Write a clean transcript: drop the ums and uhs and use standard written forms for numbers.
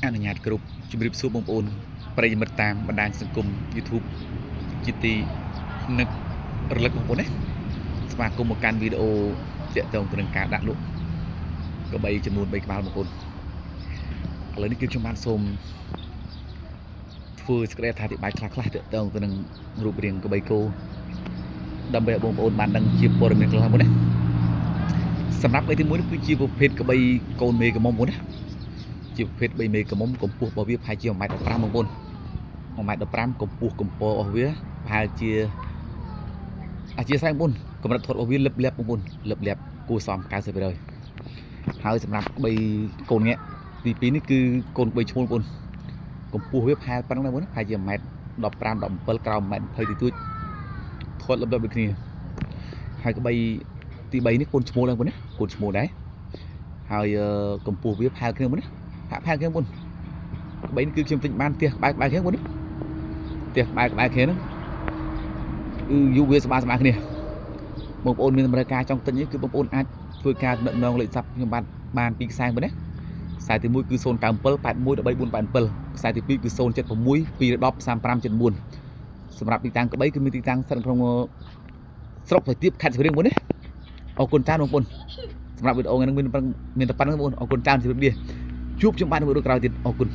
អនុញ្ញាតគ្រប់ជំរាបសួរបងប្អូនប្រិយមិត្តតាមបណ្ដាញសង្គម YouTube ជាទីនឹករលឹកបងប្អូនណាស្វាគមន៍មកកាន់វីដេអូទាក់ទងទៅនឹងការដាក់លក់កបីចំនួន3ក្បាលបងប្អូនឥឡូវនេះគឺខ្ញុំបានសូមធ្វើសេចក្តីអធិប្បាយខ្លះៗទាក់ទងទៅនឹងរូបរាងកបីគោដើម្បីឲ្យបងប្អូនបានដឹងជាព័ត៌មានខ្លះបងប្អូនណាសម្រាប់កបីទី1នេះគឺជាប្រភេទកបីកូនមេកមុំបងប្អូនណាជាប្រភេទ3មេកមុំកម្ពស់របស់វាប្រហែលជា 1.15 ម៉ែត្របងប្អូន 1.15 កម្ពស់កម្ពស់របស់វាប្រហែលជាអធិស្ឋានបងប្អូនកម្រិតថតរបស់វាលឹបលាប់បងប្អូនលឹបលាប់គួរសម 90% ហើយសម្រាប់3កូនងាក់ទី2នេះគឺកូន3ឈ្មោះបងប្អូនកម្ពស់វាប្រហែលប៉ុណ្ណឹងដែរបងប្អូនប្រហែលជា 1.15 17 ក្រោម 1.20 ទីទួចថតលឹបលាប់ដូចគ្នាហើយកបីទី3នេះកូនឈ្មោះដែរបងប្អូនណាកូនឈ្មោះដែរហើយកម្ពស់វាប្រហែលគ្នាបងប្អូនណាប្រហែលគ្នាបងប្អូនក្បីនេះគឺខ្ញុំទិញបានផ្ទះក្បែរគ្នាបងប្អូនផ្ទះក្បែរគ្នាហ្នឹងគឺយូរវាស្មើគ្នាបងប្អូនមានតម្រូវការចង់ទិញនេះគឺបងប្អូនអាចធ្វើការដឹកនាំលេខស័ព្ទខ្ញុំបានពីខ្សែបងណាខ្សែទី1គឺ097 81 13 487ខ្សែទី2គឺ076 210 3574សម្រាប់ទីតាំងក្បីគឺមានទីតាំងស្ថិតក្នុងស្រុកប្រទៀបខេត្តសៀមរាបបងណាអរគុណច្រើនបងប្អូនសម្រាប់វីដេអូនេះមានតែប៉ុណ្្នឹងបងប្អូនអរគុណច្រើនជម្រាបលាជួបខ្ញុំបាននៅវីដេអូក្រោយទៀតអរគុណ